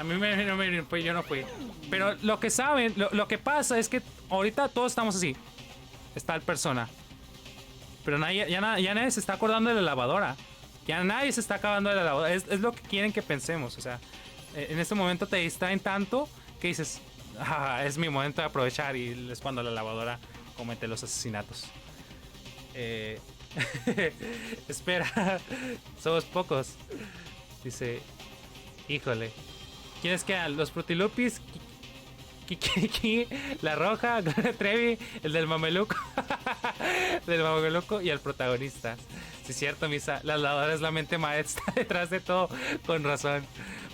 A mí pues yo no fui. Pero lo que saben, lo que pasa es que ahorita todos estamos así. Está el persona. Pero ya nadie se está acordando de la lavadora. Ya nadie se está acabando de la lavadora. Es lo que quieren que pensemos. O sea, en este momento te distraen tanto que dices, es mi momento de aprovechar. Y es cuando la lavadora comete los asesinatos. Espera, somos pocos. Dice, híjole. ¿Quiénes quedan? Los Frutilupis, Kiki, la Roja, Trevi, el del mameluco. Del mameluco y el protagonista. Sí, es cierto, Misa. La lavadora es la mente maestra detrás de todo. Con razón.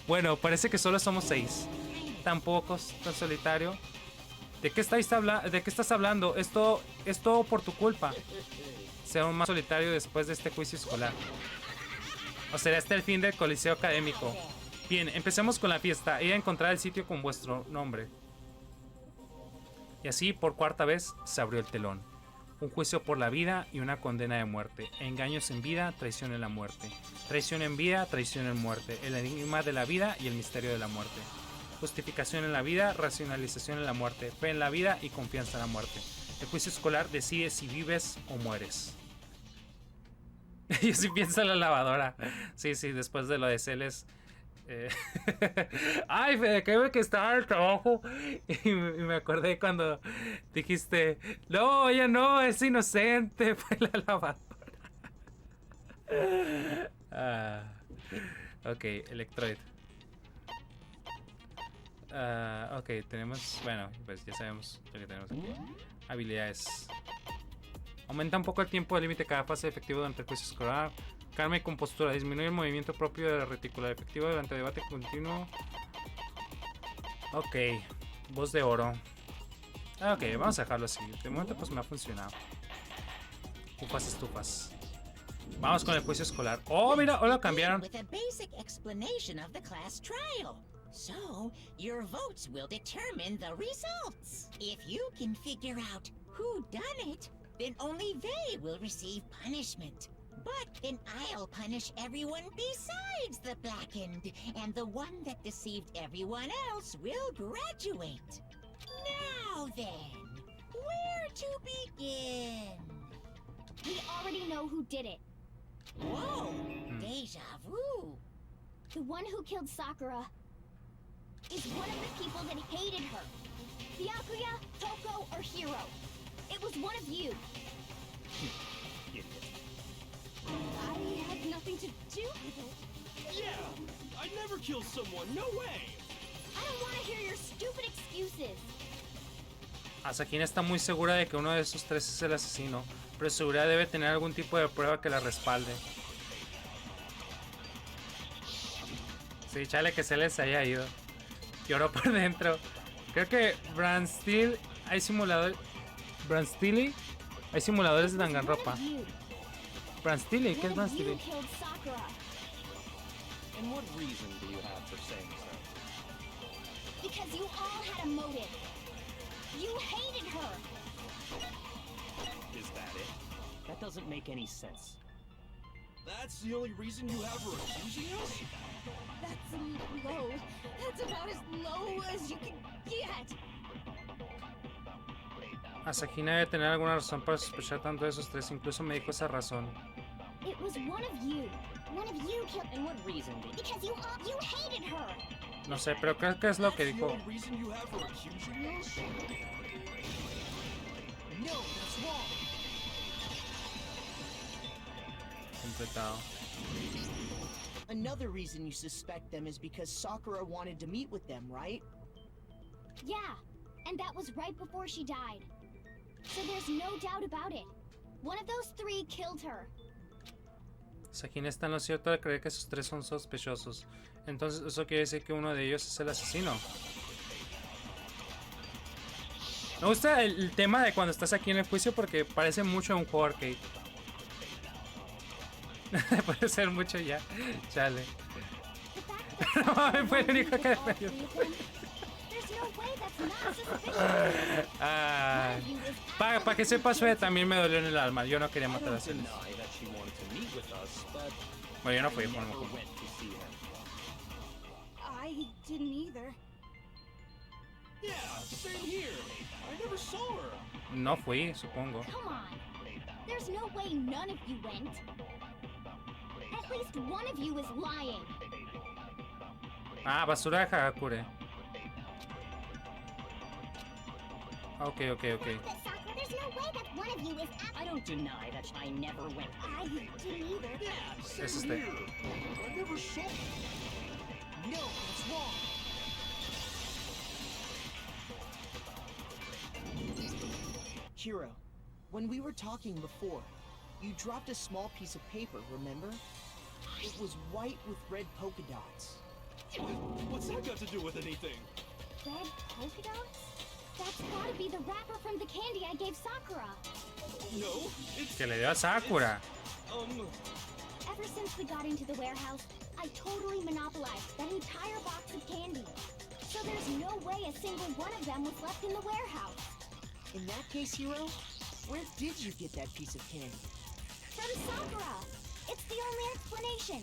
Bueno, parece que solo somos 6. Tan pocos, tan solitario. ¿De qué estás hablando? Es todo por tu culpa. Sea aún más solitario después de este juicio escolar. O será este el fin del coliseo académico. Bien, empecemos con la fiesta. Ir a encontrar el sitio con vuestro nombre. Y así, por cuarta vez, se abrió el telón. Un juicio por la vida y una condena de muerte. Engaños en vida, traición en la muerte. Traición en vida, traición en muerte. El enigma de la vida y el misterio de la muerte. Justificación en la vida, racionalización en la muerte. Fe en la vida y confianza en la muerte. El juicio escolar decide si vives o mueres. Yo sí pienso en la lavadora. Sí, después de lo de Celes. Ay, que estaba en el trabajo y me acordé cuando dijiste, no, ella no, es inocente, fue la lavadora. Ok, Electroid. Ok, tenemos, bueno, pues ya sabemos lo que tenemos aquí. Habilidades. Aumenta un poco el tiempo de límite cada fase efectivo durante el juicio escolar. Calma y compostura. Disminuye el movimiento propio de la retícula efectiva durante el debate continuo. Ok. Voz de oro. Ok, vamos a dejarlo así. De momento pues me ha funcionado. Ufas estufas. Vamos con el juicio escolar. Oh, mira, lo cambiaron. So, your votes will determine the results. If you can figure out who done it, then only they will receive punishment. But then I'll punish everyone besides the blackened, and the one that deceived everyone else will graduate. Now then, where to begin? We already know who did it. Whoa, deja vu. The one who killed Sakura is one of the people that hated her. Byakuya, Toko, or Hiro. It was one of you. I had nothing to do with it. Yeah, I'd never kill someone, no way. I don't want to hear your stupid excuses. Asakina está muy segura de que uno de esos tres es el asesino, pero segura debe tener algún tipo de prueba que la respalde. Sí, chale que se les haya ido. Lloró por dentro. Creo que Brandsteel hay simuladores. Brandsteel hay simuladores de Danganronpa. Brandsteel, ¿qué es Brandsteel? And what reason do you have for saying so? Because you all had a motive. You hated her. Is that it? That doesn't make any sense. That's the only reason you have for accusing us? That's low. That's about as low as you can get. Asakina debe tener alguna razón para sospechar tanto de esos tres. Incluso me dijo esa razón. It was one of you. One of you killed. And what reason? Because you hated her. No sé, pero creo que es lo que dijo. That's the only reason you have for accusing us? No, that's wrong. Completado. Another reason you suspect them is because Sakura wanted to meet with them, right? Yeah, and that was right before she died. So there's no doubt about it. One of those three killed her. Sakina está en lo cierto de creer que esos tres son sospechosos. Entonces eso quiere decir que uno de ellos es el asesino. Me gusta el tema de cuando estás aquí en el juicio porque parece mucho a un juego arcade. Puede ser mucho ya. Chale. No, fue el único que me dio. Para que sepas, Fede, también me dolió en el alma. Yo no quería matar a Celes. Bueno, yo no fui, por lo mejor. I didn't either. Yeah, same here. I never saw her. No fui, supongo. Come on. There's no way none of you went. At least one of you is lying. Ah, basura de Hagakure. Ok, ok, ok. Sakura, there's no way that one of you is I don't deny that I never went. I didn't either. Yeah, same Es este. here. I never saw. No, it's wrong. Hiro, when we were talking before, you dropped a small piece of paper, remember? It was white with red polka dots. What's that got to do with anything? Red polka dots? That's gotta be the wrapper from the candy I gave Sakura. No, it's... Que le dio a Sakura. Ever since we got into the warehouse, I totally monopolized that entire box of candy. So there's no way a single one of them was left in the warehouse. In that case, Hiro, where did you get that piece of candy? From Sakura! It's the only explanation.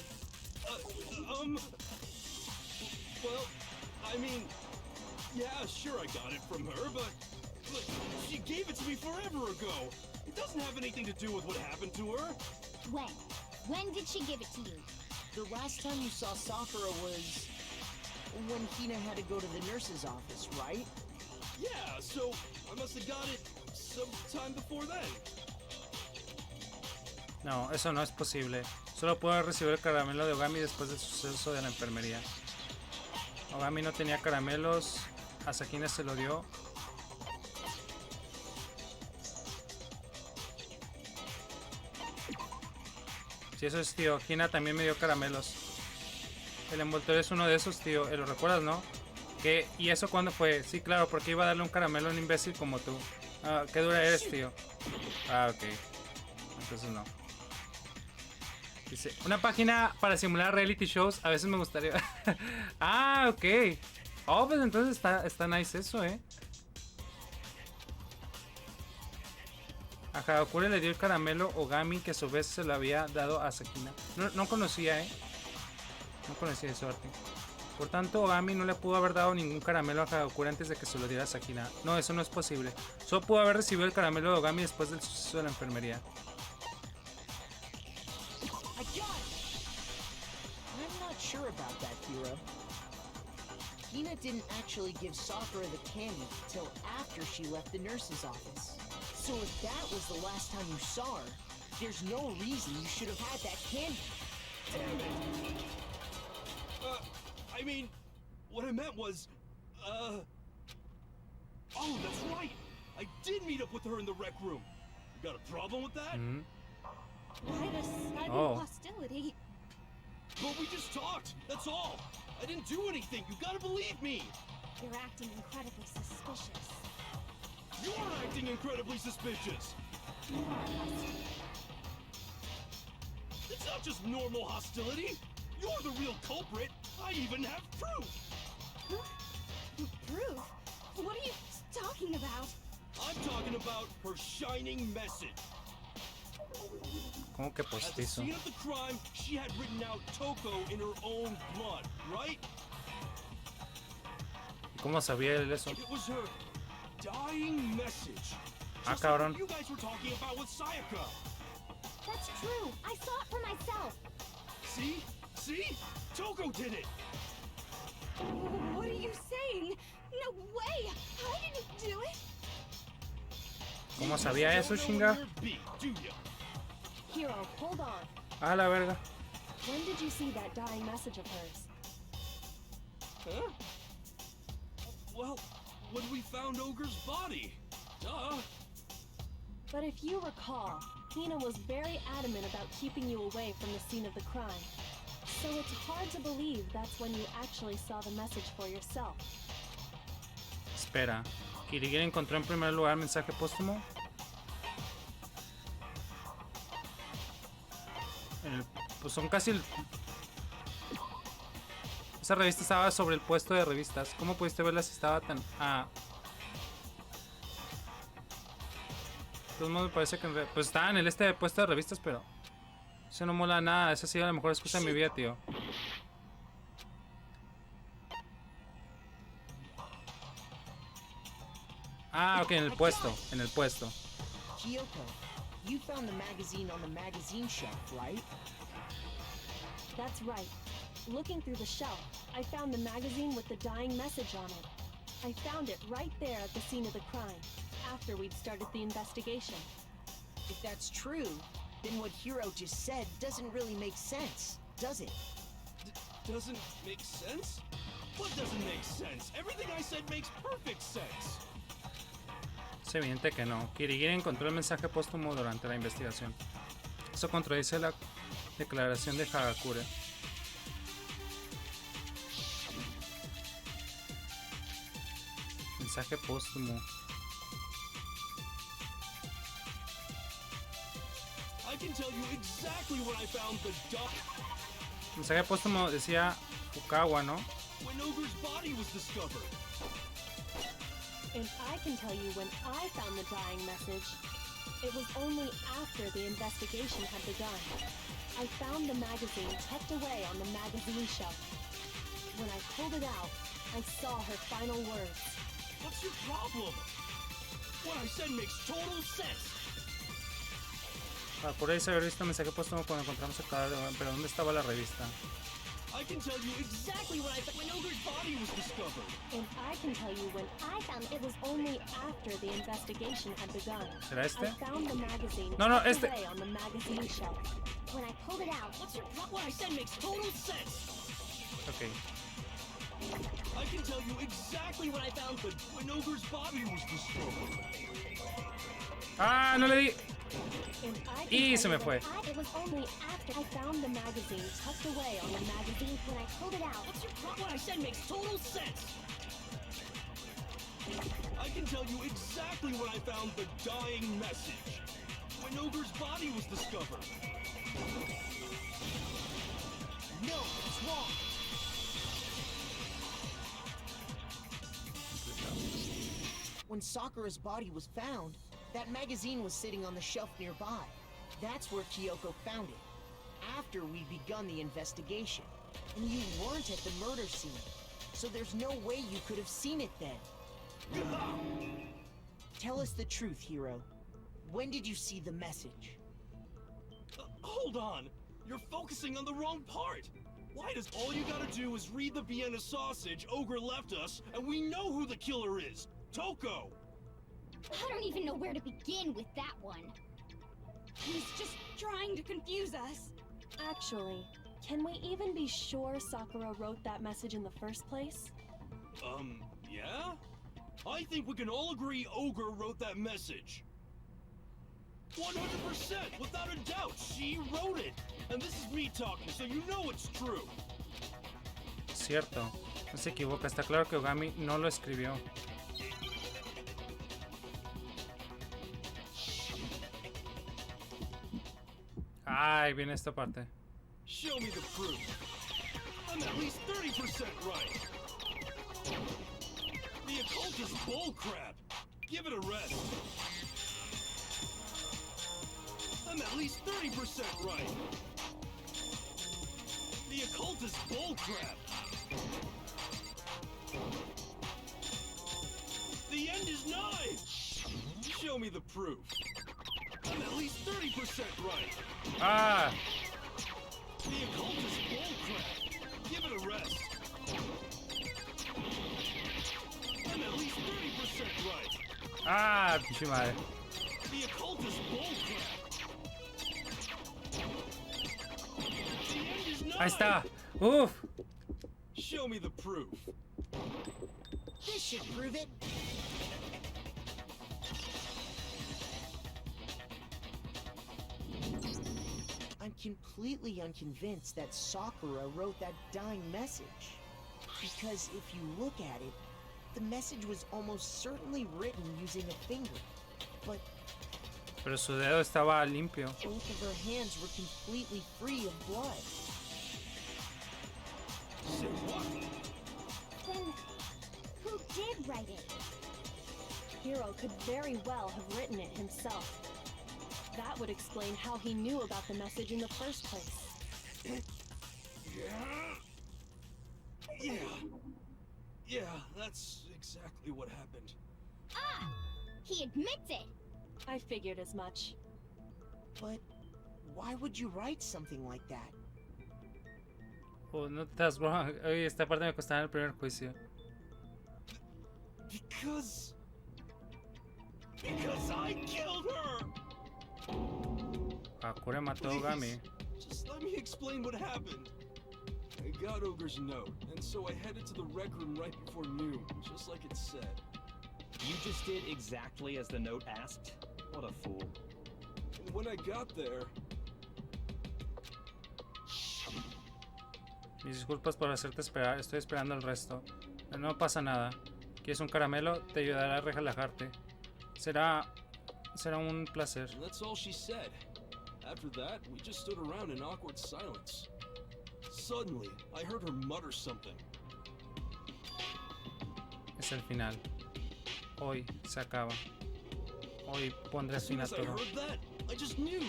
Well, I mean, yeah, sure I got it from her, but she gave it to me forever ago. It doesn't have anything to do with what happened to her. When? When did she give it to you? The last time you saw Sakura was when Hina had to go to the nurse's office, right? Yeah, so I must have got it sometime before then. No, eso no es posible. Solo puedo recibir el caramelo de Ogami después del suceso de la enfermería. Ogami no tenía caramelos. A Sakina se lo dio. Si eso es, tío. Hina también me dio caramelos. El envoltorio es uno de esos, tío. ¿Lo recuerdas, no? ¿Qué? ¿Y eso cuándo fue? Sí, claro, porque iba a darle un caramelo a un imbécil como tú. Ah, qué dura eres, tío. Ah, ok. Entonces no. Dice, una página para simular reality shows. A veces me gustaría... Ah, ok. Oh, pues entonces está nice eso, A Hagakure le dio el caramelo Ogami, que a su vez se lo había dado a Sakina. No conocía, No conocía eso, Arti. Por tanto, Ogami no le pudo haber dado ningún caramelo a Hagakure antes de que se lo diera a Sakina. No, eso no es posible. Solo pudo haber recibido el caramelo de Ogami después del suceso de la enfermería. I got it! I'm not sure about that, Hiro. Hina didn't actually give Sakura the candy till after she left the nurse's office. So if that was the last time you saw her, there's no reason you should have had that candy. Damn it. I mean, what I meant was, oh, that's right. I did meet up with her in the rec room. You got a problem with that? Why the sudden hostility? But we just talked, that's all. I didn't do anything, you gotta believe me. You're acting incredibly suspicious. You're acting incredibly suspicious. It's not just normal hostility. You're the real culprit. I even have proof. Huh? Proof? What are you talking about? I'm talking about her shining message. ¿Cómo que At the postizo? scene of the crime, she had written out Toko in her own blood, right? ¿Y cómo sabía él eso? It was her dying message. Ah, Just like cabrón. what you guys were talking about with Sayaka. That's true. I saw it for myself. See? See? Toko did it! What are you saying? No way! I didn't do it! ¿Cómo sabía eso, Shinga? Do ya? Hiro, hold on. Ah, la verga. When did you see that dying message of hers? Huh? Well, when we found Ogre's body. Duh. But if you recall, Hina was very adamant about keeping you away from the scene of the crime. So it's hard to believe that's when you actually saw the message for yourself. Espera. ¿Kirigiri encontró en primer lugar mensaje póstumo? Pues son casi... Esa revista estaba sobre el puesto de revistas. ¿Cómo pudiste verla si estaba tan...? Ah. De todos modos me parece que... Pues estaba en el puesto de revistas, pero... Eso no mola nada. Esa ha sido la mejor excusa de mi vida, tío. Ah, ok, en el puesto, en el puesto. Kyoko, you found the magazine on the magazine shelf, right? That's right. Looking through the shelf, I found the magazine with the dying message on it. I found it right there at the scene of the crime, after we'd started the investigation. If that's true, then what Hiro just said doesn't really make sense, does it? Doesn't make sense? What doesn't make sense? Everything I said makes perfect sense. Es evidente que no. Kirigiri encontró el mensaje póstumo durante la investigación. Eso contradice la declaración de Hagakure. Mensaje póstumo. I can tell you exactly when I found the Mensaje póstumo decía Fukawa, ¿no? when Ogre's body was discovered. And I can tell you when I found the dying message. It was only after the investigation had begun. I found the magazine tucked away on the magazine shelf. When I pulled it out, I saw her final words. What's your problem? What I said makes total sense. Por ahí se había visto el mensaje póstumo cuando encontramos el cadáver, pero ¿dónde estaba la revista? I can tell you exactly when Ogre's body was discovered. And I can tell you when I found it was only after the investigation had begun. ¿Será este? I found the magazine No, tucked este. away on the magazine shelf. When I pulled it out, What's your problem? What I said makes total sense. Ok. I can tell you exactly when I found when Ogre's body was discovered. ¡Ah, no le di! And I can Y tell se you me fue. it was only after I found the magazine tucked away on the magazine. when I pulled it out, What's your problem? What I said makes total sense. I can tell you exactly when I found the dying message. When Ogre's body was discovered. No, it's wrong. When Sakura's body was found, that magazine was sitting on the shelf nearby. That's where Kyoko found it, after we'd begun the investigation. And you weren't at the murder scene, so there's no way you could have seen it then. Tell us the truth, Hiro. When did you see the message? Hold on. You're focusing on the wrong part. Why does all you gotta do is read the Vienna sausage Ogre left us, and we know who the killer is? Toko! I don't even know where to begin with that one. He's just trying to confuse us. Actually, can we even be sure Sakura wrote that message in the first place? Yeah? I think we can all agree Ogre wrote that message. 100%, without a doubt, she wrote it. And this is me talking, so you know it's true. Cierto. No se equivoca. Está claro que Ogami no lo escribió. Ay, viene esta parte. Show me the proof. I'm at least 30% right. The occult is bullcrap. Give it a rest. I'm at least 30% right. The occult is bullcrap. The end is nigh. Show me the proof. I'm at least 30% right. Ah, The occult is bullcrap. Give it a rest. I'm at least 30% right. ah, pinche madre. The occult is bullcrap. The end is nigh. Ahí está. Uf. Show me the proof. This should prove it. I'm completely unconvinced that Sakura wrote that dying message. Because if you look at it, the message was almost certainly written using a finger. But Pero su dedo estaba limpio. both of her hands were completely free of blood. Say what? Then, who did write it? Hiro could very well have written it himself. That would explain how he knew about the message in the first place. Yeah. Yeah, that's exactly what happened. Ah! He admits it! I figured as much. But why would you write something like that? Oh, no estás wrong. Oye, esta parte me costaba en el primer juicio. Because I killed her! Hakure mató a Gami. Just let me explain what happened. I got Ogre's note, and so I headed to the rec room right before noon, just like it said. You just did exactly as the note asked? What a fool. And when I got there... Mis disculpas por hacerte esperar, estoy esperando el resto. No pasa nada. ¿Quieres un caramelo? Te ayudará a relajarte. Será un placer. And that's all she said. After that, we just stood around in awkward silence. Suddenly, I heard her mutter something. Es el final. Hoy se acaba. Hoy pondré As fin soon a as I todo. heard that, I just knew.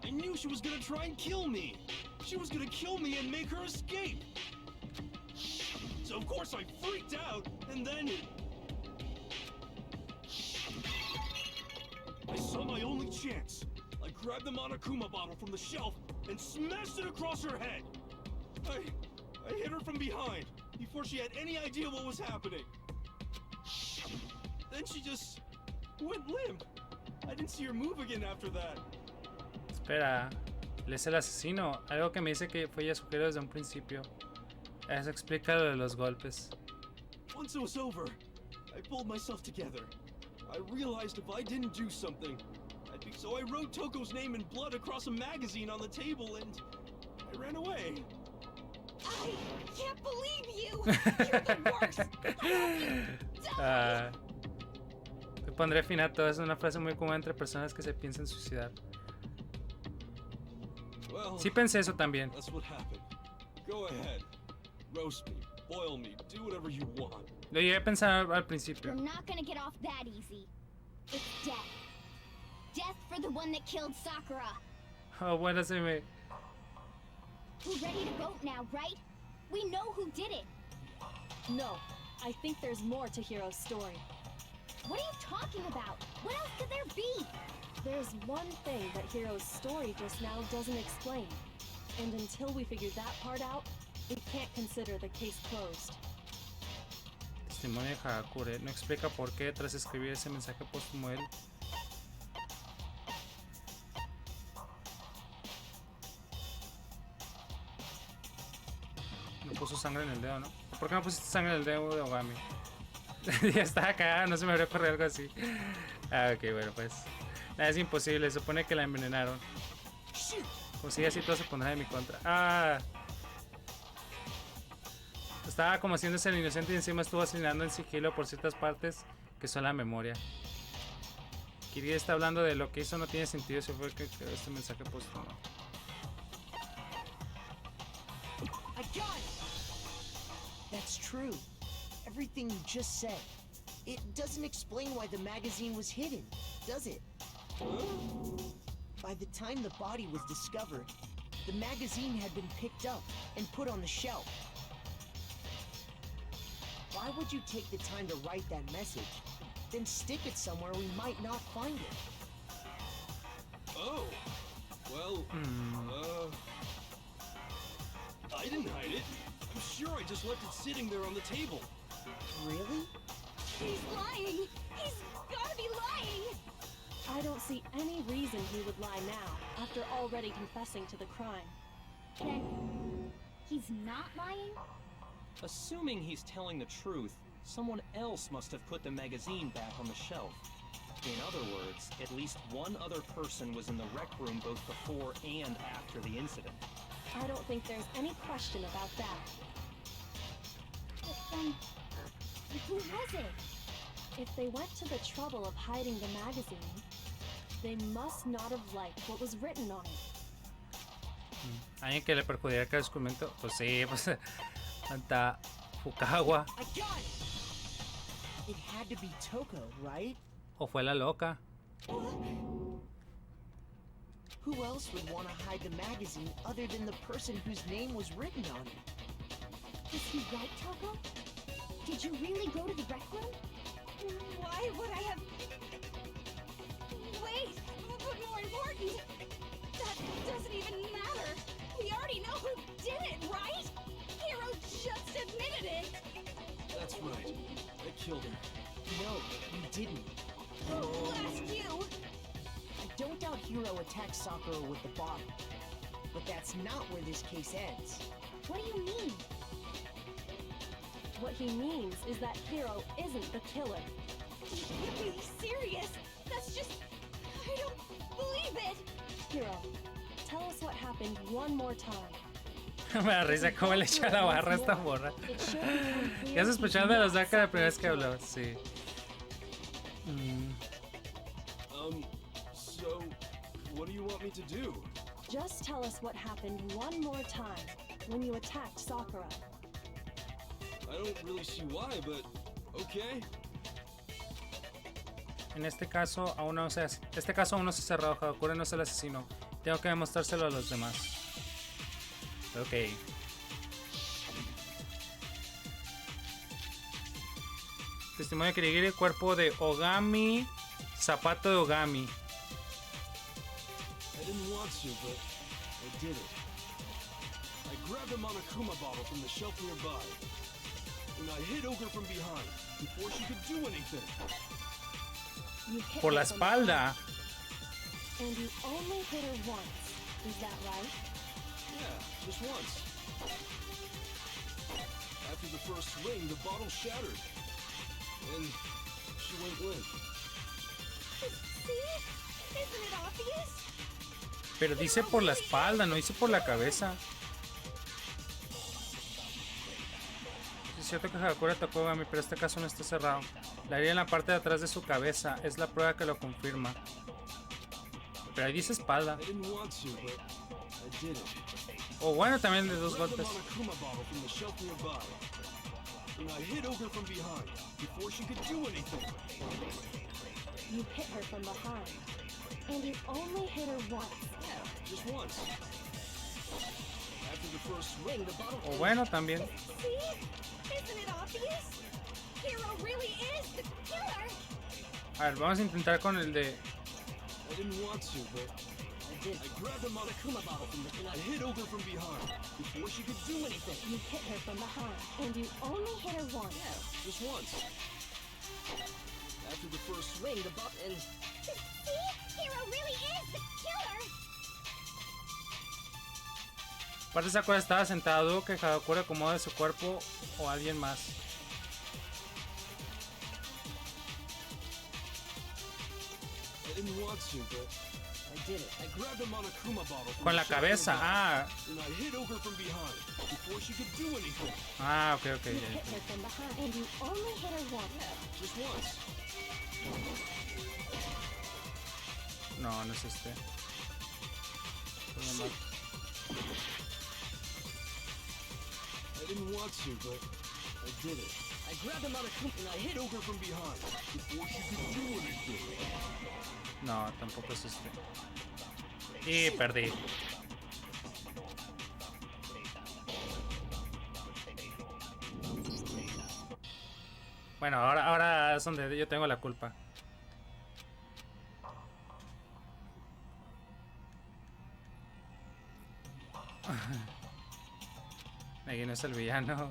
I knew she was gonna try and kill me. She was gonna kill me and make her escape. So of course I freaked out, and then... I saw my only chance. I grabbed the Monokuma bottle from the shelf and smashed it across her head. I hit her from behind before she had any idea what was happening. Then she just went limp. I didn't see her move again after that. Espera, él es el asesino. Algo que me dice que fue ya sugiero desde un principio. Eso explica lo de los golpes. Once it was over, I pulled myself together. I realized if I didn't do something, so I wrote Toko's name in blood across a magazine on the table and I ran away. I can't believe you! You're the worst! Te pondré fin a todo. Es una frase muy común entre personas que se piensan suicidar. Well, Sí pensé eso también. that's what happened. Go ahead. Roast me, boil me, do whatever you want. Lo llegué a pensar al principio. You're not gonna get off that easy. It's death. Death for the one that killed Sakura. Oh, bueno, se me... We're ready to vote now, right? We know who did it. No, I think there's more to Hiro's story. What are you talking about? What else could there be? There's one thing that Hiro's story just now doesn't explain. And until we figure that part out, we can't consider the case closed. Testimonio de Hakure. No explica por qué tras escribir ese mensaje póstumo él... No puso sangre en el dedo, ¿no? ¿Por qué no pusiste sangre en el dedo de Ogami? Ya estaba cagada, no se me habría ocurrido algo así. Ah, ok, bueno, pues... Nada, es imposible, se supone que la envenenaron. Como si así todo se pondrá de mi contra. Ah... Estaba como haciéndose el inocente y encima estuvo asignando en sigilo por ciertas partes que son la memoria. Kiri está hablando de lo que hizo no tiene sentido si fue que creó este mensaje póstumo. I got it! That's true. Everything you just said. It doesn't explain why the magazine was hidden, does it? By the time the body was discovered, the magazine had been picked up and put on the shelf. Why would you take the time to write that message, then stick it somewhere we might not find it? Oh, well, I didn't hide it. I'm sure I just left it sitting there on the table. Really? He's lying! He's gotta be lying! I don't see any reason he would lie now, after already confessing to the crime. Then... he's not lying? Assuming he's telling the truth, someone else must have put the magazine back on the shelf. In other words, at least one other person was in the rec room both before and after the incident. I don't think there's any question about that. But then... who was it? If they went to the trouble of hiding the magazine, they must not have liked what was written on it. ¿Alguien que le perjudicara el descubrimiento? Pues sí, pues... Anta Fukawa. I got it! It had to be Toko, right? O fue la loca. Who else would want to hide the magazine other than the person whose name was written on it? Was he right, Toko? Did you really go to the rec room? Well, Why would I have... Wait, but more important, that doesn't even matter. We already know who did it, right? Hero just admitted it. That's right. I killed him. No, you didn't. Who asked you? I don't doubt Hiro attacked Sakura with the bottle. But that's not where this case ends. What do you mean? What he means is that Hiro isn't the killer. You can't be serious. That's just... I don't believe it. Hiro, tell us what happened one more time. Me da risa cómo le echa la barra a esta morra. It should become clear Ya se to escucharon you de los Daka la primera vez suffers que guilt. habló, sí. So, what do you want me to do? Just tell us what happened one more time when you attacked Sakura. I don't really see why, but okay. En este caso aún no se ha cerrado. Hakakura no es el asesino. Tengo que demostrárselo a los demás. Ok. Testimonio de Kirigiri, cuerpo de Ogami, zapato de Ogami. I didn't want to, but I did it. I grabbed a Monokuma bottle from the shelf nearby, and I hit Ogre from behind before she could do anything. You hit Por her la from espalda. behind, and you only hit her once. Is that right? Yeah, just once. After the first swing, the bottle shattered, and she went limp. See? Isn't it obvious? Pero dice por la espalda, no dice por la cabeza. Es cierto que Hakakura atacó a Ogami, pero este caso no está cerrado. La herida en la parte de atrás de su cabeza es la prueba que lo confirma. Pero ahí dice espalda. I didn't want to, but I did it. O bueno, también de dos I grabbed the golpes. Monokuma bottle from the shelf nearby, and I hit Ogre from behind before she could do anything. You hit her from behind, and you only hit her once. Yeah, just once. After the first swing, the bottle. O bueno, también. See? Isn't it obvious? Hero really is the killer. A ver, vamos a intentar con el de... I didn't want to, but I did. I grabbed the Monokuma bottle from the, and I hit Ogre from behind before she could do anything. You hit her from behind, and you only hit her once. Just once. After the first swing, the bottle and See? Hero really is the killer. Aparte Sakura estaba sentado, que Hakakura acomode su cuerpo o alguien más. I didn't want to, but I did it. I grabbed a Monokuma bottle from Con the la shelf cabeza, nearby, ah. and I hit Ogre from behind before she could do anything. Ah, ok, ok. You Ya, hit ya. her from behind, and you only hit her once. Just once. No, no es este. Todo mal. I didn't want to, but I did it. I grabbed a Monokuma and I hit Ogre from behind before she could do anything. No, tampoco es este. Y perdí. Bueno, ahora es donde yo tengo la culpa. Aquí no es el villano.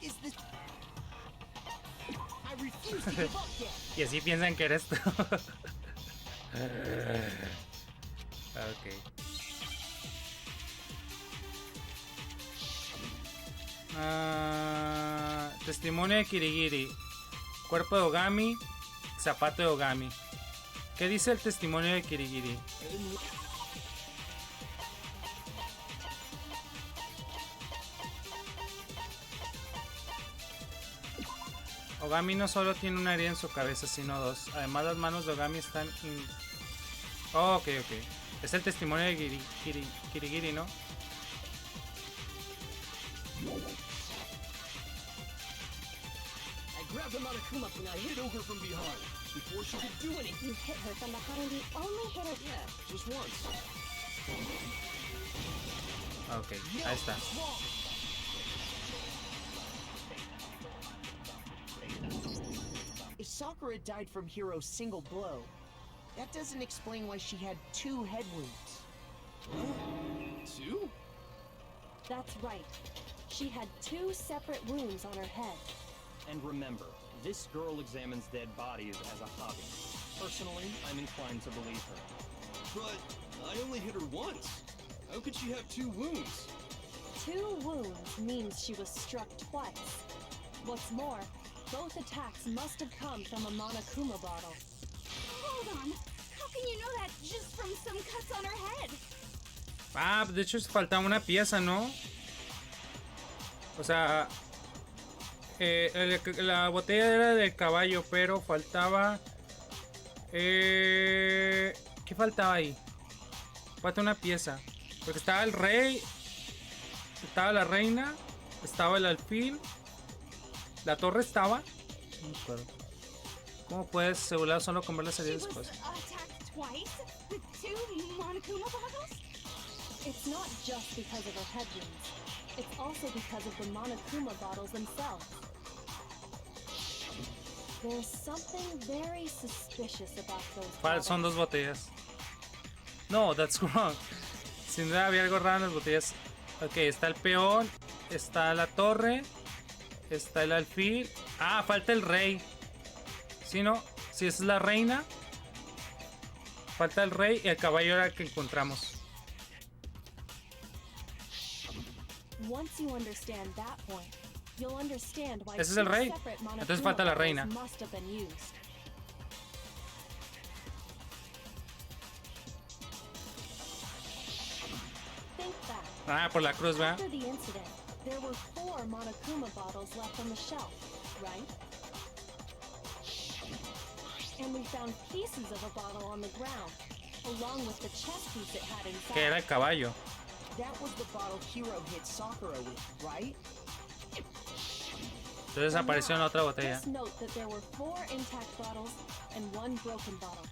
Is this... I refuse to give up yet. Y así piensan que eres tú. Ok. Testimonio de Kirigiri. Cuerpo de Ogami. Zapato de Ogami. ¿Qué dice el testimonio de Kirigiri? I didn't. Ogami no solo tiene una herida en su cabeza, sino dos. Además, las manos de Ogami están... Oh, ok, ok. Es el testimonio de Kirigiri, ¿no? I grabbed the Monokuma and I hit Ogre from behind before she could do anything. You hit her from behind, and you only hit her... Yeah, just once. Ok, ahí está. Sakura died from Hiro's single blow, that doesn't explain why she had 2 head wounds. Two? That's right. She had 2 separate wounds on her head. And remember, this girl examines dead bodies as a hobby. Personally, I'm inclined to believe her. But I only hit her once. How could she have 2 wounds? 2 wounds means she was struck twice. What's more, both attacks must have come from a Monokuma bottle. Hold on. How can you know that just from some cuts on her head? Ah, de hecho faltaba una pieza, ¿no? O sea, la botella era del caballo, pero faltaba... ¿qué faltaba ahí? Falta una pieza. Porque estaba el rey, estaba la reina, estaba el alfil, la torre estaba... No me acuerdo. ¿Cómo puedes asegurar solo con ver la serie She was después? attacked twice with 2 Monokuma bottles? It's not just because of her head wounds. It's also because of the Monokuma bottles themselves. There's something very suspicious about those bottles. Son 2 botellas. No, that's wrong. Sin duda había algo raro en las botellas. Ok, está el peón, está la torre, está el alfil. Ah, falta el rey. ¿Sí, no? Si esa es la reina. Falta el rey y el caballo era el que encontramos. Once you understand that point, you'll understand why Ese es el rey. 2 separate Monokuma Entonces falta la bottles reina. must have been used. Think back. Ah, por la cruz, ¿verdad? After the incident, there were 4 Monokuma bottles left on the shelf, right? And we found pieces of a bottle on the ground, along with the chest piece it had inside. Que era el caballo. That was the bottle Hiro hit Sakura with, right? Entonces apareció en otra botella. Just note that there were 4 intact bottles and 1 broken bottle.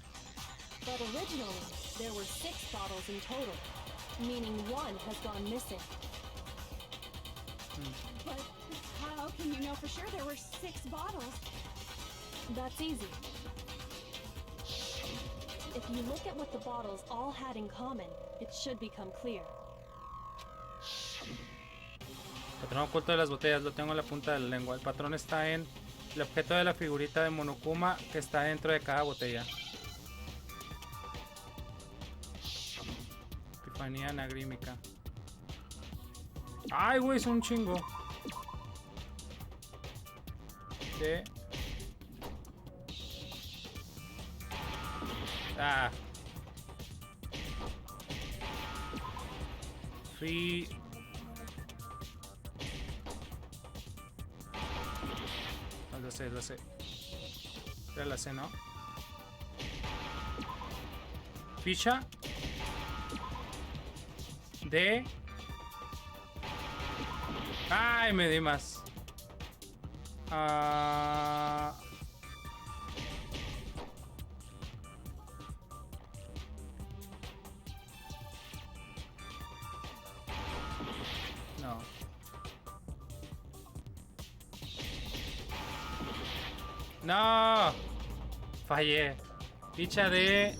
But originally, there were 6 bottles in total, meaning 1 has gone missing. But how can you know for sure there were 6 bottles? That's easy. If you look at what the bottles all had in common, it should become clear. Patrón oculto de las botellas, lo tengo en la punta de la lengua. El patrón está en el objeto de la figurita de Monokuma que está dentro de cada botella. Epifanía anagrímica. Ay, güey, es un chingo. ¿Qué? Ah. Lo sé. Ya la sé, ¿no? Ficha de... Ay, me di más. No. No. Fallé. Ficha de...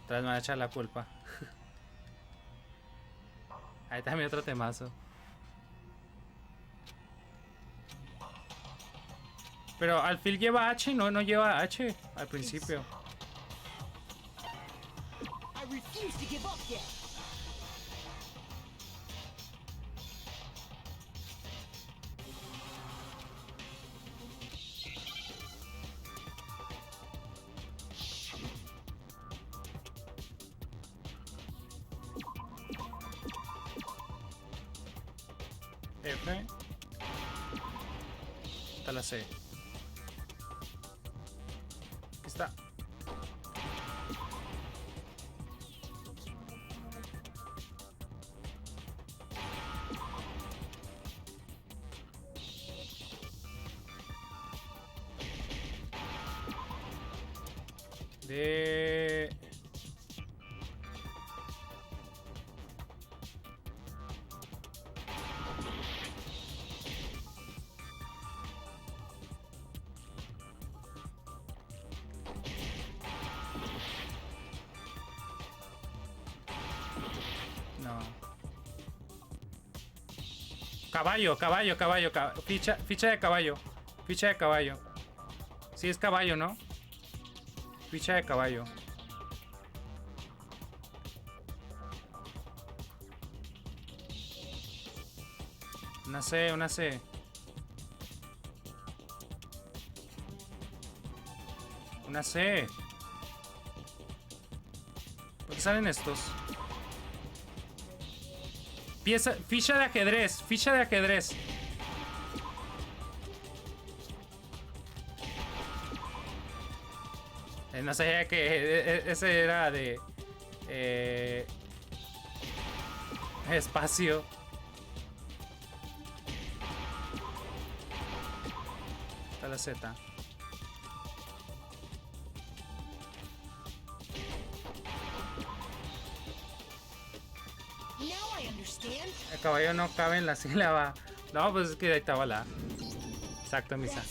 Tras me van a echar la culpa. Ahí también otro temazo. Pero Alfil lleva H, no lleva H al principio. I refuse to give up yet. F. Está la C. Aquí está. De... Caballo. Ficha de caballo. Ficha de caballo. Sí, es caballo, ¿no? Ficha de caballo. Una C. Una C. ¿Por qué salen estos? Ficha de ajedrez. No sabía que ese era de espacio. Está la Z. El caballo no cabe en la sílaba. No, pues es que ahí estaba la. Exacto, misa.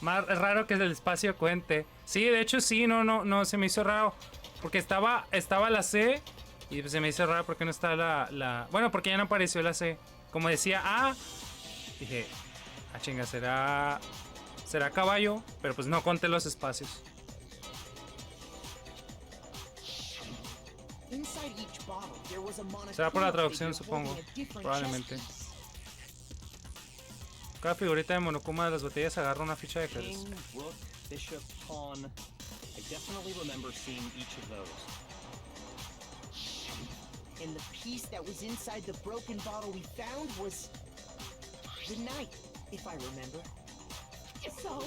Más raro que el espacio cuente. Sí, de hecho sí, no, se me hizo raro. Porque estaba la C y se me hizo raro porque no está la... Bueno, porque ya no apareció la C. Como decía A, dije, chinga, será caballo, pero pues no conté los espacios. Será por la traducción, supongo. Probablemente. Cada figurita de Monokuma de las botellas agarra una ficha de ajedrez. King, rook, bishop, pawn. I definitely remember seeing each of those. And the piece that was inside the broken bottle we found was the knight, if I remember. So,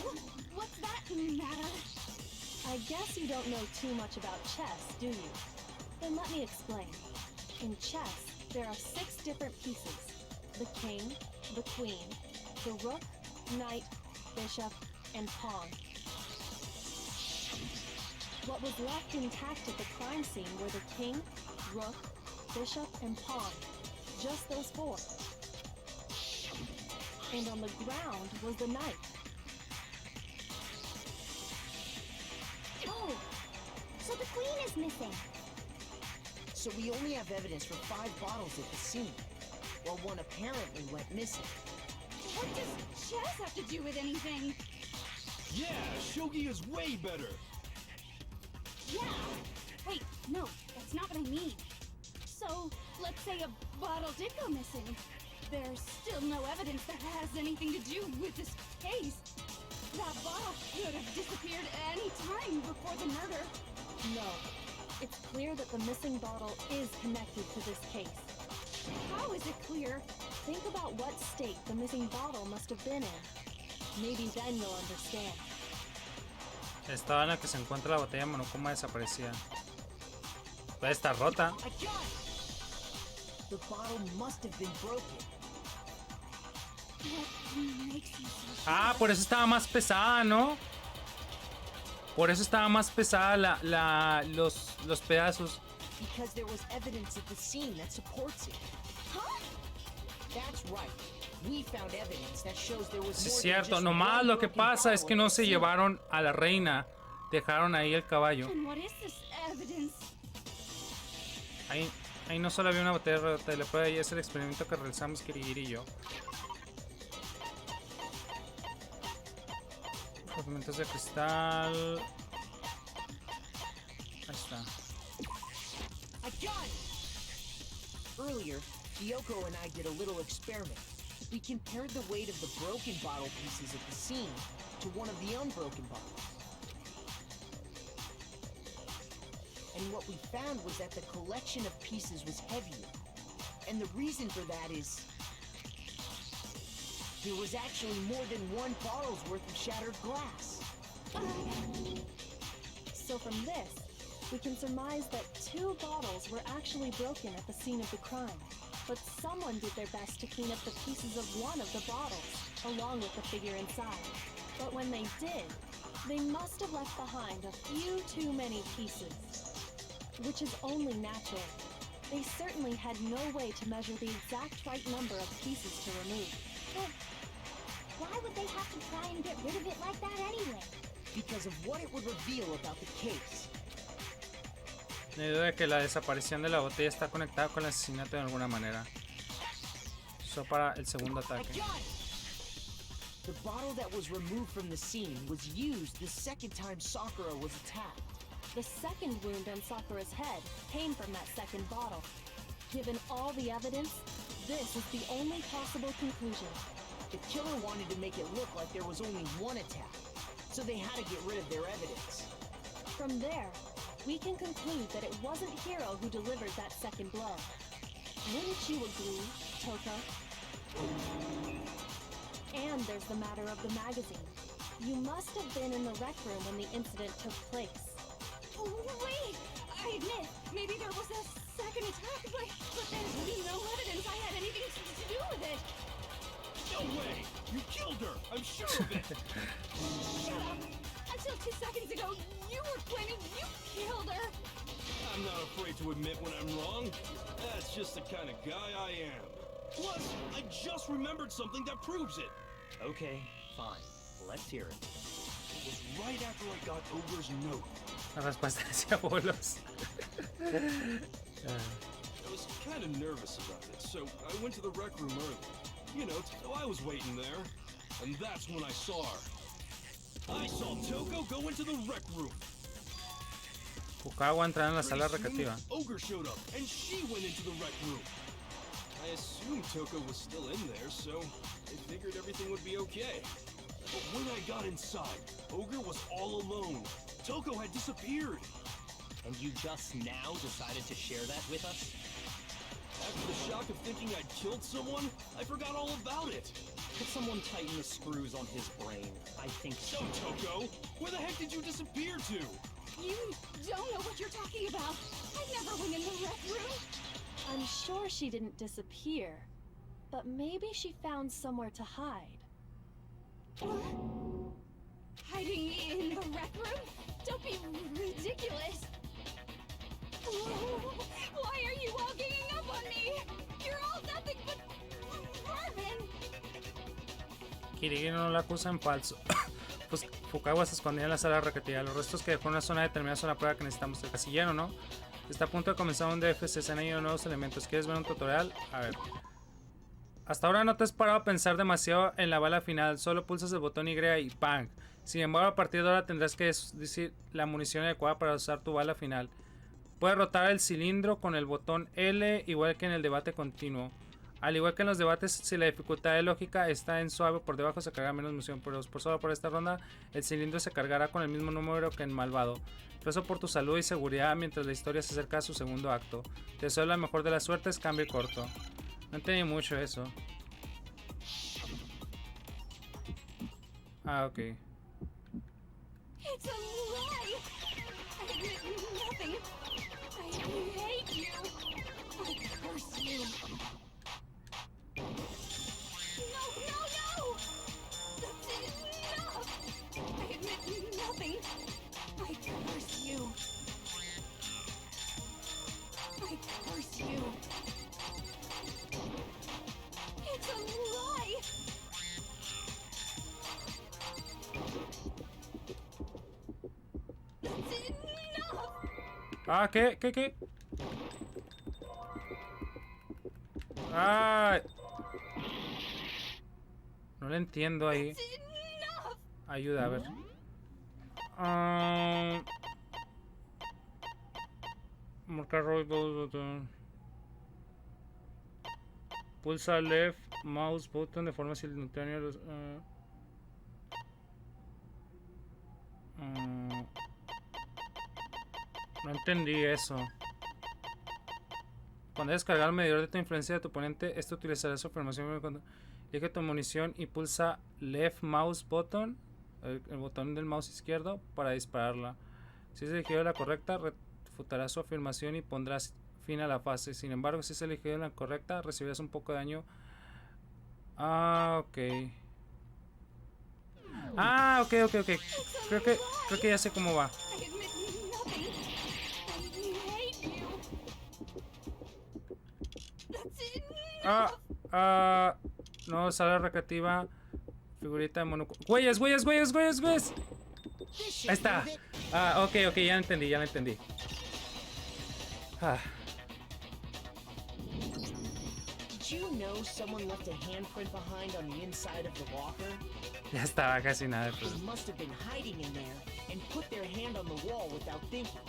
what's that matter? I guess you don't know too much about chess, do you? Then let me explain. In chess, there are 6 different pieces. The king, the queen, the rook, knight, bishop, and pawn. What was left intact at the crime scene were the king, rook, bishop, and pawn. Just those 4. And on the ground was the knight. Oh, so the queen is missing. So we only have evidence for 5 bottles at the scene, while one apparently went missing. What does chess have to do with anything? Yeah, shogi is way better. Yeah. Wait, no, that's not what I mean. So, let's say a bottle did go missing. There's still no evidence that has anything to do with this case. That bottle could have disappeared any time before the murder. No. It's clear that the missing bottle is connected to this case. How is it clear? Think about what state the missing bottle must have been in. Maybe then you'll understand. Estaba en la que se encuentra la botella Monokuma desaparecida. Puede estar rota. The bottle must have been broken. What makes you so sure? Ah, por eso estaba más pesada, ¿no? Por eso estaba más pesada los pedazos. Because there was evidence at the scene that supports it. Huh? That's right. We found evidence that shows there was Sí, more es than cierto. just Nomás one lo que broken pasa es bottle que at no the se scene. llevaron a la reina. Dejaron ahí el caballo. And what is this evidence? Ahí no solo había una botella rota. Le puede ahí es el experimento que realizamos Kirigiri y yo. Fragmentos de cristal. Ahí está. I got it! Earlier, Kyoko and I did a little experiment. We compared the weight of the broken bottle pieces at the scene to one of the unbroken bottles. And what we found was that the collection of pieces was heavier. And the reason for that is there was actually more than one bottle's worth of shattered glass. So from this, we can surmise that 2 bottles were actually broken at the scene of the crime. But someone did their best to clean up the pieces of one of the bottles, along with the figure inside. But when they did, they must have left behind a few too many pieces. Which is only natural. They certainly had no way to measure the exact right number of pieces to remove. But why would they have to try and get rid of it like that anyway? Because of what it would reveal about the case. No hay duda de que la desaparición de la botella está conectada con el asesinato de alguna manera. Eso para el segundo ataque. The bottle that was removed from the scene was used the second time Sakura was attacked. The second wound on Sakura's head came from that second bottle. Given all the evidence, this is the only possible conclusion. The killer wanted to make it look like there was only one attack, so they had to get rid of their evidence. From there, we can conclude that it wasn't Hiro who delivered that second blow. Wouldn't you agree, Toko? And there's the matter of the magazine. You must have been in the rec room when the incident took place. Oh, wait! I admit, maybe there was a second attack, but there's no evidence I had anything to do with it. No way! You killed her! I'm sure of it! Shut up! Until 2 seconds ago, you were claiming you killed her! I'm not afraid to admit when I'm wrong. That's just the kind of guy I am. Plus, I just remembered something that proves it. Okay, fine. Let's hear it. It was right after I got Ogre's note. La respuesta decía bolos. I was kind of nervous about it, so I went to the rec room early. You know, so I was waiting there. And that's when I saw her. I saw Toko go into the rec room. Fukawa entró en la sala Pretty soon, recreativa. Ogre showed up, and she went into the rec room. I assumed Toko was still in there, so I figured everything would be okay. But when I got inside, Ogre was all alone. Toko had disappeared. And you just now decided to share that with us? After the shock of thinking I'd killed someone, I forgot all about it. Could someone tighten the screws on his brain? I think So, Toko, where the heck did you disappear to? You don't know what you're talking about. I never went in the rec room. I'm sure she didn't disappear, but maybe she found somewhere to hide. Hiding in the rec room? Don't be ridiculous. Why are you all ganging up on me? You're all nothing but vermin. Kirigi no la acusa en falso. Pues Fukawa se escondía en la sala recreativa. Los restos que dejó en una zona determinada son la prueba que necesitamos. El casillero, ¿no? Está a punto de comenzar un DFC. Se han añadido nuevos elementos. ¿Quieres ver un tutorial? A ver. Hasta ahora no te has parado a pensar demasiado en la bala final. Solo pulsas el botón Y y ¡pang! Sin embargo, a partir de ahora tendrás que decir la munición adecuada para usar tu bala final. Puedes rotar el cilindro con el botón L, igual que en el debate continuo. Al igual que en los debates, si la dificultad de lógica está en suave, por debajo se carga menos munición. Pero por solo por esta ronda, el cilindro se cargará con el mismo número que en malvado. Rezo por tu salud y seguridad mientras la historia se acerca a su segundo acto. Te deseo la mejor de las suertes, cambio corto. No entendí mucho eso. Ah, ok. It's a lie. I did nothing. I hate you. I curse you. No! That's enough. I admit nothing. I curse you. I curse you. It's a lie. That's enough. Ah, ¿qué? Ah, no le entiendo ahí. That's enough. Ayuda, a ver. Marcar button. Pulsa left mouse button de forma simultánea. No entendí eso. Cuando descargar el medidor de tu influencia de tu oponente, este utilizará su afirmación cuando elige tu munición y pulsa left mouse button, el botón del mouse izquierdo, para dispararla. Si es elegido la correcta, refutará su afirmación y pondrás fin a la fase. Sin embargo, si es elegido la correcta, recibirás un poco de daño. Ah, ok. Ah, ok. Creo que ya sé cómo va. I admit nothing. I hate you. That's enough. No, sala recreativa. Figurita de mono. ¡Güeyes! This should Ahí está. prove it. Ah, ok, ya lo entendí. Ah, Did you know someone left a handprint behind on the inside of the locker? ya estaba casi nada. They must have been hiding in there and put their hand on the wall without thinking.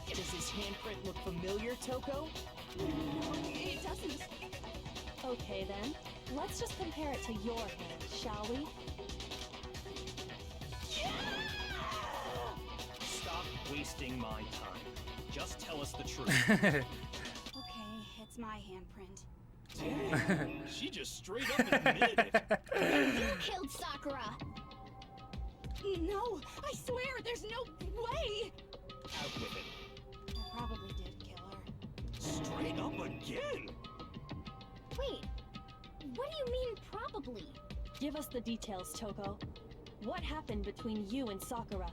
Does this handprint look familiar, Toko? It doesn't. Okay then, let's just compare it to your hand, shall we? Stop wasting my time. Just tell us the truth. Okay, it's my handprint. Damn, she just straight up admitted it. You killed Sakura! No, I swear, there's no way! Out with it. I probably did kill her. Straight up again. Wait, what do you mean probably? Give us the details, Toko. What happened between you and Sakura?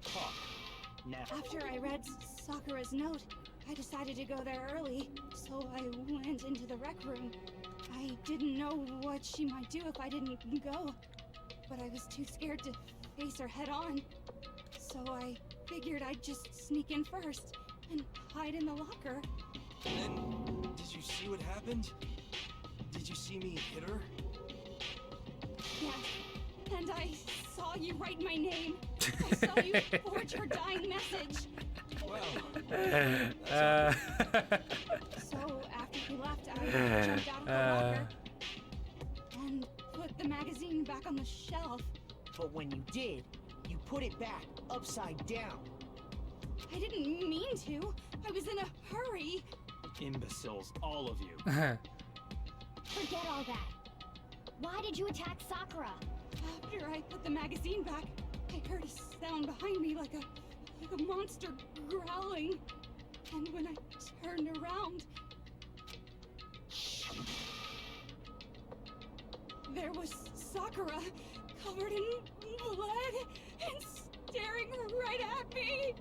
Talk. Now. After I read Sakura's note, I decided to go there early, so I went into the rec room. I didn't know what she might do if I didn't go, but I was too scared to face her head on. So I figured I'd just sneak in first and hide in the locker. And did you see what happened? Did you see me hit her? Yes, and I saw you write my name. I saw you forge her dying message. Wow. So after he left, I jumped out of the locker and put the magazine back on the shelf. But when you did, you put it back upside down. I didn't mean to. I was in a hurry. Imbeciles, all of you. Forget all that. Why did you attack Sakura? After I put the magazine back, I heard a sound behind me like a monster growling. And when I turned around, there was Sakura, covered in blood and staring right at me.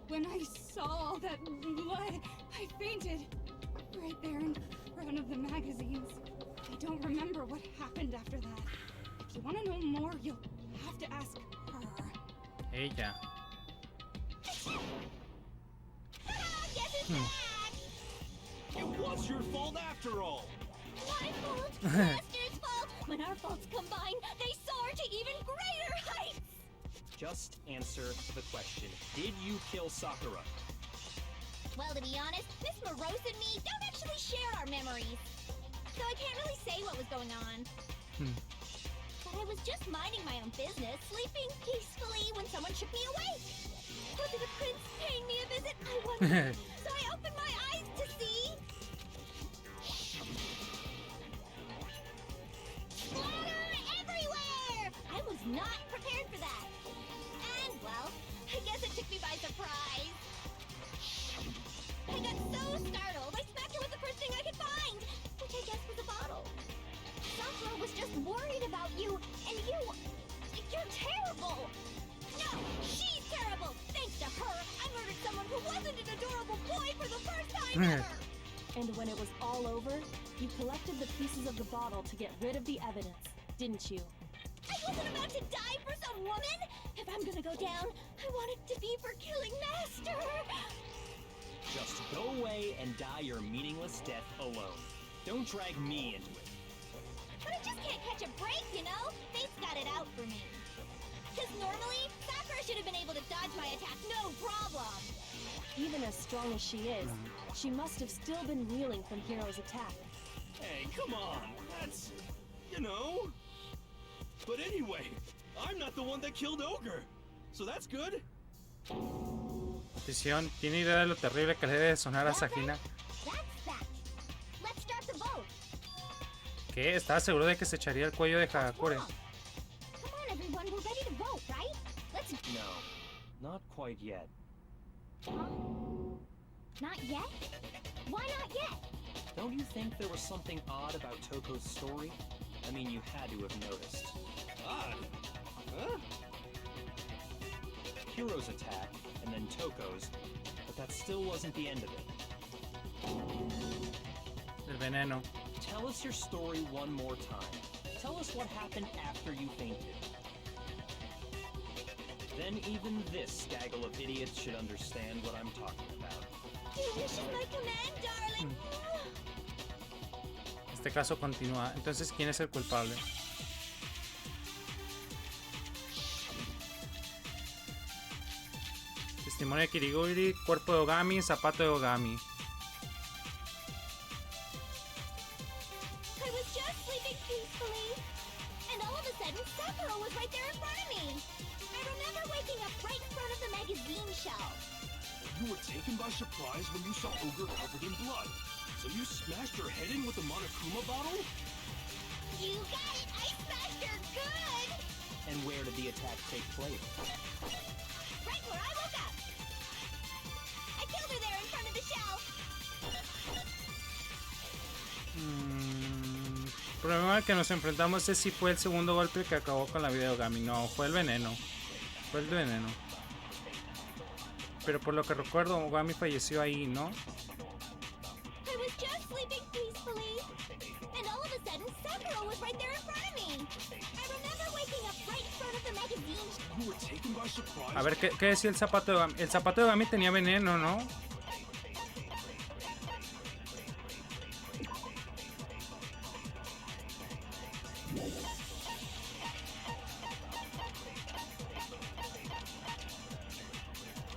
When I saw all that blood, I fainted right there in front of the magazines. I don't remember what happened after that. If you want to know more, you'll have to ask her. Ella. Guess who's back? It was your fault after all. My fault, Master's fault. When our faults combine, they soar to even greater heights. Just answer the question. Did you kill Sakura? Well, to be honest, Miss Morose and me don't actually share our memories. So I can't really say what was going on. But I was just minding my own business, sleeping peacefully when someone shook me awake. Was it a prince paying me a visit? I wondered. So I opened my eyes to see... splatter everywhere! I was not prepared for that. And, well, I guess it took me by surprise. I got so startled, I smacked her with the first thing I could find, which I guess was a bottle. Sakura was just worried about you, and you're terrible! No, she's terrible! Thanks to her, I murdered someone who wasn't an adorable boy for the first time ever! And when it was all over, you collected the pieces of the bottle to get rid of the evidence, didn't you? I wasn't about to die for some woman! If I'm gonna go down, I want it to be for killing Master! Just go away and die your meaningless death alone. Don't drag me into it. But I just can't catch a break, you know? Fate's got it out for me. Because normally, Sakura should have been able to dodge my attack no problem. Even as strong as she is, she must have still been reeling from Hiro's attack. Hey, come on. That's, you know. But anyway, I'm not the one that killed Ogre. So that's good. Atención, ¿tiene idea de lo terrible que le debe sonar a Sakina? That's that. Let's start the vote. ¿Qué? Estaba seguro de que se echaría el cuello de Hagakure. Come on, everyone, we're ready to vote, right? Let's... No, not quite yet. Not yet? Why not yet? Don't you think there was something odd about Toko's story? I mean, you had to have noticed. Odd. Huh? Hiro's attack, and then Toko's, but that still wasn't the end of it. El veneno. Tell us your story one more time. Tell us what happened after you fainted. Then even this gaggle of idiots should understand what I'm talking about. You wish my command, darling. Este caso continúa. Entonces, ¿quién es el culpable? Testimonio de Kiriguri, cuerpo de Ogami, zapato de Ogami. I was just sleeping peacefully, and all of a sudden Sakura was right there in front of me. I remember waking up right in front of the magazine shelf. You were taken by surprise when you saw Ogre covered in blood. So you smashed her head in with the Monokuma bottle? You got it! I smashed her good! And where did the attack take place? Right where I woke up! I killed her there in front of the shelf! El problema al que nos enfrentamos es si fue el segundo golpe que acabó con la vida de Ogami. No, fue el veneno. Fue el veneno. Pero por lo que recuerdo, Ogami falleció ahí, ¿no? I was just sleeping peacefully, and all of a sudden Sakura was right there in front of me. I remember waking up right in front of the magazine. You were taken by surprise. A ver, ¿qué decía el zapato de Ogami? El zapato de Ogami tenía veneno, ¿no?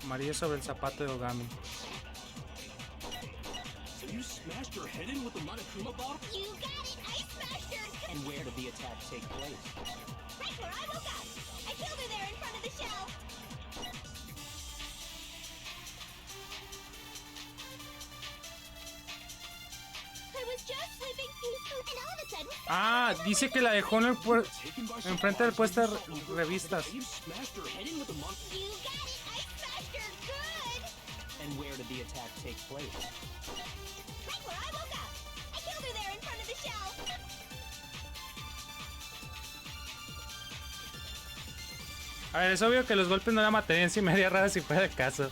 Amarillo sobre el zapato de Ogami. So you smashed her head in with the Monokuma bottle? You got it! I smashed her good! And where did the attack take place? Right where I woke up! I killed her there in front of the shelf! I was just sleeping peacefully, and all of a sudden... Ah, dice que la dejó en el enfrente del puesto de revistas. You smashed her head in with the Monokuma. You got it! I smashed her good! And where did the attack take place? Right where I woke up! I killed her there in front of the shelf! A ver, es obvio que los golpes no la matarían si me haría raro si fuera el caso. I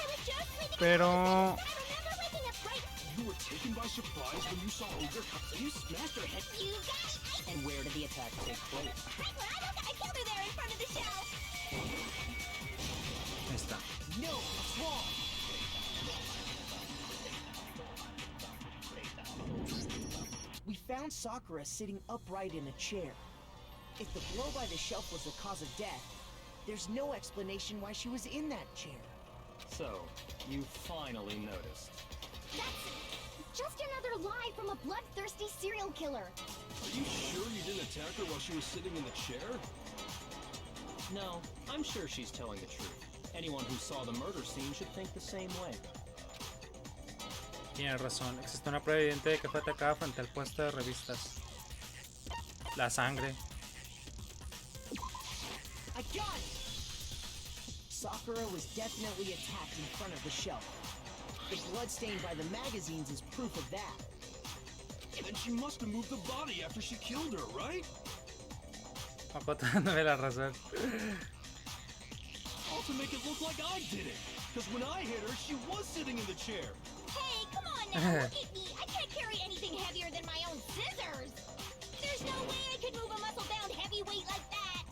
was just sleeping. Pero... I remember waking up right. You were taken by surprise when you saw Ogre so you smashed her head. You got it! And where did the attack take place? Right where I woke up! I killed her there in front of the shelf! Ahí está. No, it's wrong. We found Sakura sitting upright in a chair. If the blow by the shelf was the cause of death, there's no explanation why she was in that chair. So, you finally noticed. That's just another lie from a bloodthirsty serial killer. Are you sure you didn't attack her while she was sitting in the chair? No, I'm sure she's telling the truth. Anyone who saw the murder scene should think the same way. Tienes razón. Existe una prueba evidente de que fue atacada frente al puesto de revistas. La sangre. I got it! Sakura was definitely attacked in front of the shelf. The blood stained by the magazines is proof of that. Then she must have moved the body after she killed her, right? Makoto dándome la razón. All to make it look like I did it. Because when I hit her, she was sitting in the chair. Hey, come on now, look at me. I can't carry anything heavier than my own scissors. There's no way I could move a muscle-bound heavyweight like that.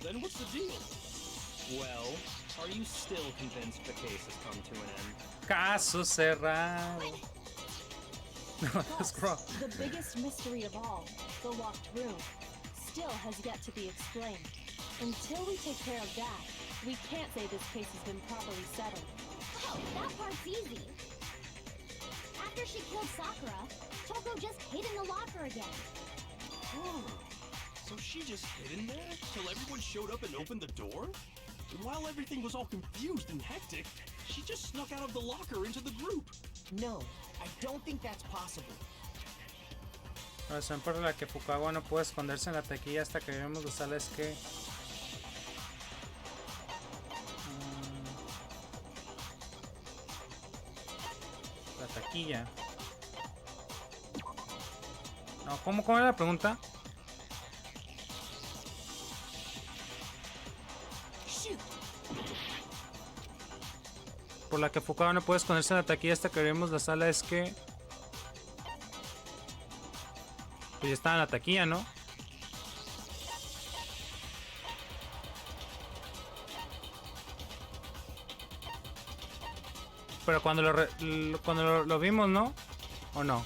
Then what's the deal? Well, are you still convinced the case has come to an end? Caso cerrado. No, that's wrong. The biggest mystery of all, the locked room, still has yet to be explained. Until we take care of that, we can't say this case has been properly settled. Oh, that part's easy. After she killed Sakura, Toko just hid in the locker again. Oh, so she just hid in there till everyone showed up and opened the door? And while everything was all confused and hectic, she just snuck out of the locker into the group. No, I don't think that's possible. La razón por la que Fukawa no puede esconderse en la taquilla hasta que vemos los sala es que... la taquilla. No, ¿cómo era la pregunta? Por la que Fukawa no puede esconderse en la taquilla hasta que vemos la sala es que... pues ya estaba en la taquilla, ¿no? Pero cuando lo vimos, ¿no? ¿O no?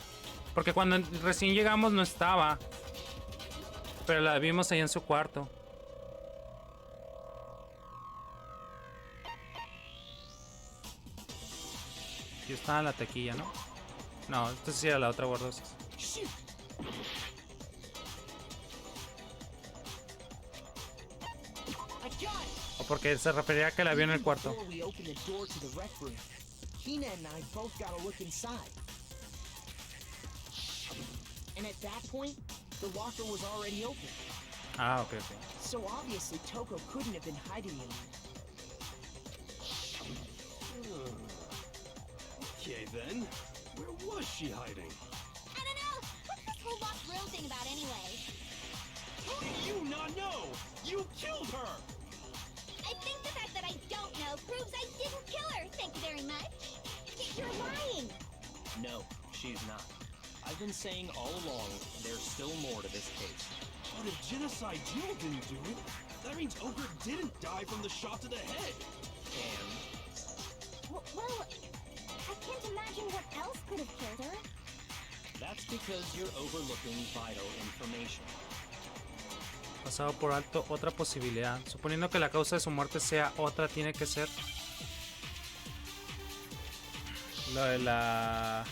Porque cuando recién llegamos no estaba. Pero la vimos ahí en su cuarto. Yo estaba en la taquilla, ¿no? No, esto sí era la otra borrosa. O porque se refería a que la vio en el cuarto. Hina and I both got a look inside. And at that point, the locker was already open. Ah, okay, okay. So obviously Toko couldn't have been hiding in there. Okay then, where was she hiding? I don't know. What's this whole locked room thing about anyway? How do you not know? You killed her! I think the fact that I don't know proves I didn't kill her. Thank you very much. You're lying. No, she's not. I've been saying all along, there's still more to this case. But if Genocide Jill didn't do it, that means Ogre didn't die from the shot to the head. And Well, I can't imagine what else could have killed her. that's because you're overlooking vital information. Pasado por alto otra posibilidad. Suponiendo que la causa de su muerte sea otra, tiene que ser lo de la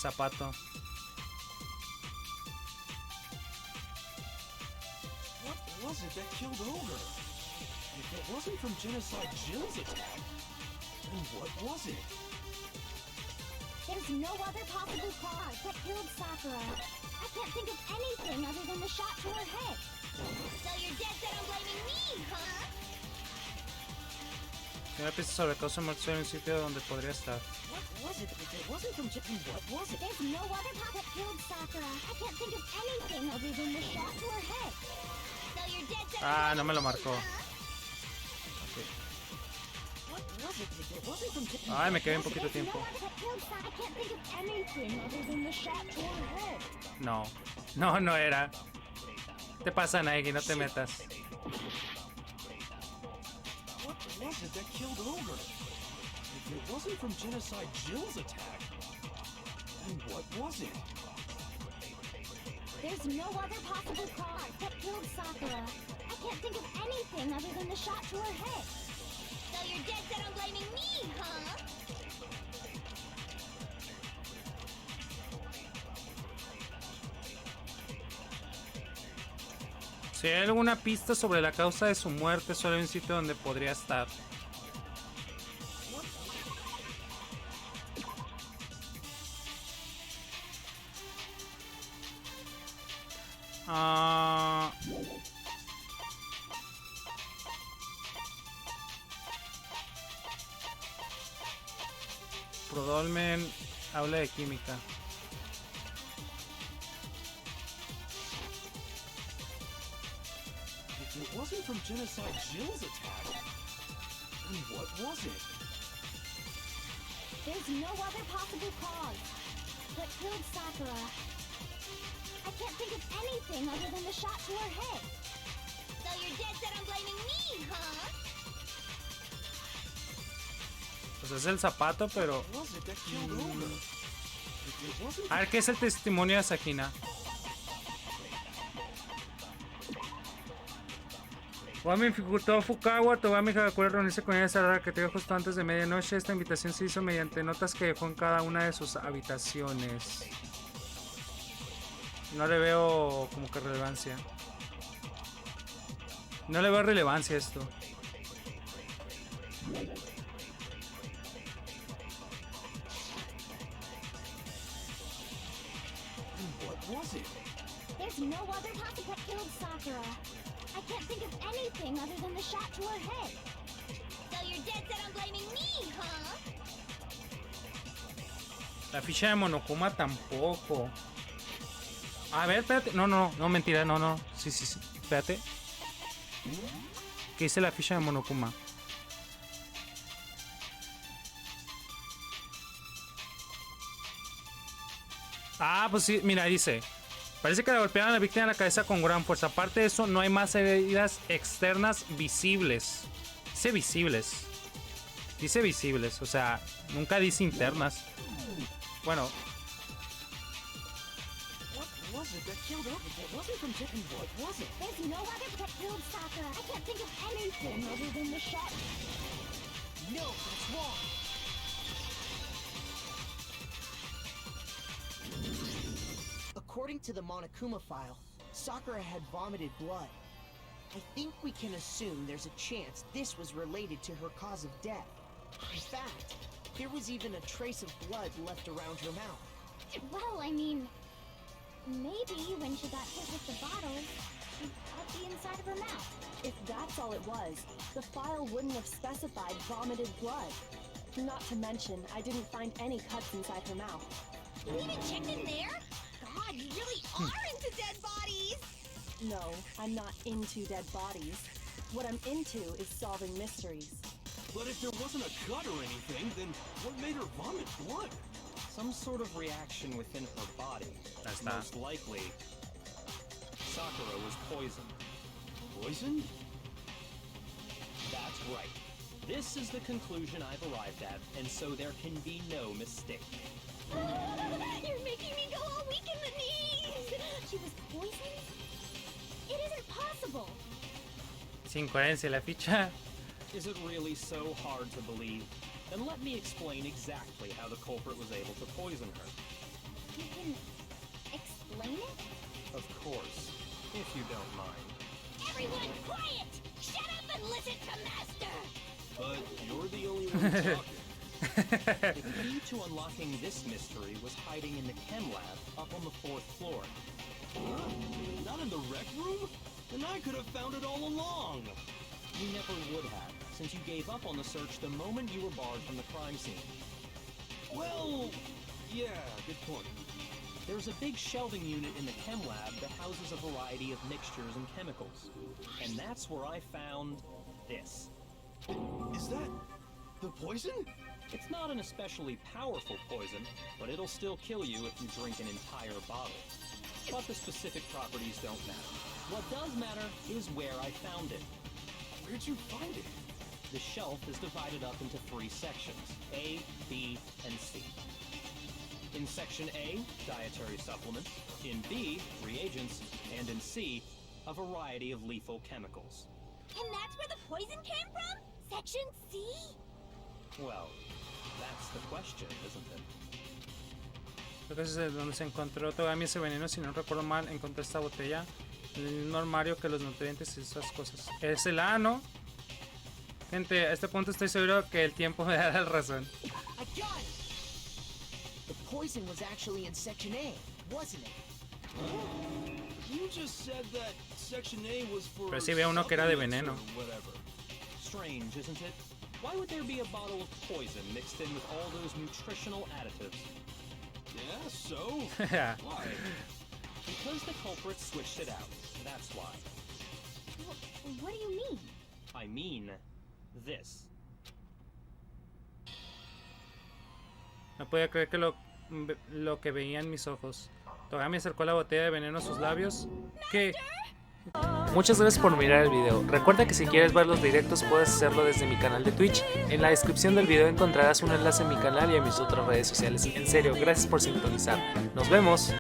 zapato. What was it that killed Ogre? If it wasn't from Genocide Jill's attack, then what was it? There's no other possible cause that killed Sakura. I can't think of anything other than the shot to her head. So you're dead set on blaming me, huh? Una pista sobre causa de muerte en un sitio donde podría estar. What was it? If it wasn't from Japan, what was it? There's no other cause that killed Sakura. I can't think of anything other than the shot to her head. So you're dead set Ah, on no me lo blaming me, marcó. huh? Okay. What was it? If it wasn't from Japan, Ay, me quedé un poquito There's no tiempo. other that killed Sakura. I can't think of anything other than the shot to her head. No. No, no era. ¿Qué te pasa, Naegi? No te metas. What was it that killed Ogre? If it wasn't from Genocide Jill's attack, then what was it? There's no other possible cause that killed Sakura. I can't think of anything other than the shot to her head. So you're dead set on blaming me, huh? Si hay alguna pista sobre la causa de su muerte, solo hay un sitio donde podría estar. Ah... Prodolmen habla de química. If it wasn't from Genocide Jill's attack, then what was it? There's no other possible cause that killed Sakura. I can't think of anything other than the shot to her head. So you're dead set on blaming me, huh? Pues es el zapato, pero... What was it that killed Ogre? If it wasn't A ver, ¿qué es el testimonio de Sakina? Wami Fukutó Fukawa, Tobami Hagakure reunirse con ella esa hora que te dio justo antes de medianoche. Esta invitación se hizo mediante notas que dejó en cada una de sus habitaciones. No le veo como que relevancia. No le veo relevancia a esto. what was it? There's no other possible that killed Sakura. I can't think of anything other than the shot to her head. So you're dead set on blaming me, huh? La ficha de Monokuma tampoco. A ver, espérate. No, mentira, no. Sí. Espérate. ¿Qué dice la ficha de Monokuma? Ah, pues sí, mira, dice. Parece que le golpearon a la víctima en la cabeza con gran fuerza. Aparte de eso, no hay más heridas externas visibles. Dice visibles. Dice visibles, o sea, nunca dice internas. Bueno. What was it that killed everything? It wasn't from chicken blood, was it? There's no other that killed Sakura. I can't think of anything other than the shot. No, that's wrong. According to the Monokuma file, Sakura had vomited blood. I think we can assume there's a chance this was related to her cause of death. In fact, there was even a trace of blood left around her mouth. Well, I mean, maybe when she got hit with the bottle, she got the inside of her mouth. If that's all it was, the file wouldn't have specified vomited blood. Not to mention, I didn't find any cuts inside her mouth. You even checked in there? God, you really are into dead bodies! No, I'm not into dead bodies. What I'm into is solving mysteries. But if there wasn't a cut or anything, then what made her vomit blood? Some sort of reaction within her body. That's not. Most likely, Sakura was poisoned. Poisoned? That's right. This is the conclusion I've arrived at, and so there can be no mistake. You're making me go all weak in the knees! She was poisoned? It isn't possible! Sin coherencia la ficha. Is it really so hard to believe? Then let me explain exactly how the culprit was able to poison her. You can explain it? Of course, if you don't mind. Everyone quiet! Shut up and listen to Master! But you're the only one talking. The key to unlocking this mystery was hiding in the chem lab up on the 4th floor. Huh? Not in the rec room? Then I could have found it all along. You never would have, since you gave up on the search the moment you were barred from the crime scene. Well, yeah, good point. There's a big shelving unit in the chem lab that houses a variety of mixtures and chemicals. And that's where I found this. Is that the poison? It's not an especially powerful poison, but it'll still kill you if you drink an entire bottle. But the specific properties don't matter. What does matter is where I found it. Where'd you find it? The shelf is divided up into 3 sections, A, B, and C. In Section A, dietary supplements. In B, reagents. And in C, a variety of lethal chemicals. And that's where the poison came from? Section C? Well, that's the question, isn't it? Creo que es donde se encontró Togami ese veneno, si no recuerdo mal, encontré esta botella en el mismo armario que los nutrientes y esas cosas. Es el A, ¿no? Gente, a este punto estoy seguro que el tiempo me dará la razón. I got it! The poison was actually in Section A, wasn't it? You just said that Section A was for Pero sí había uno que era de veneno. supplements or whatever. Strange, isn't it? Why would there be a bottle of poison mixed in with all those nutritional additives? Yeah, so? Why? Because the culprit switched it out. That's why. What do you mean? I mean, this. No podía creer que lo que veía en mis ojos. Togami acercó la botella de veneno a sus labios. ¿Qué? Muchas gracias por mirar el video. Recuerda que si quieres ver los directos puedes hacerlo desde mi canal de Twitch. En la descripción del video encontrarás un enlace a mi canal y a mis otras redes sociales. En serio, gracias por sintonizar. Nos vemos.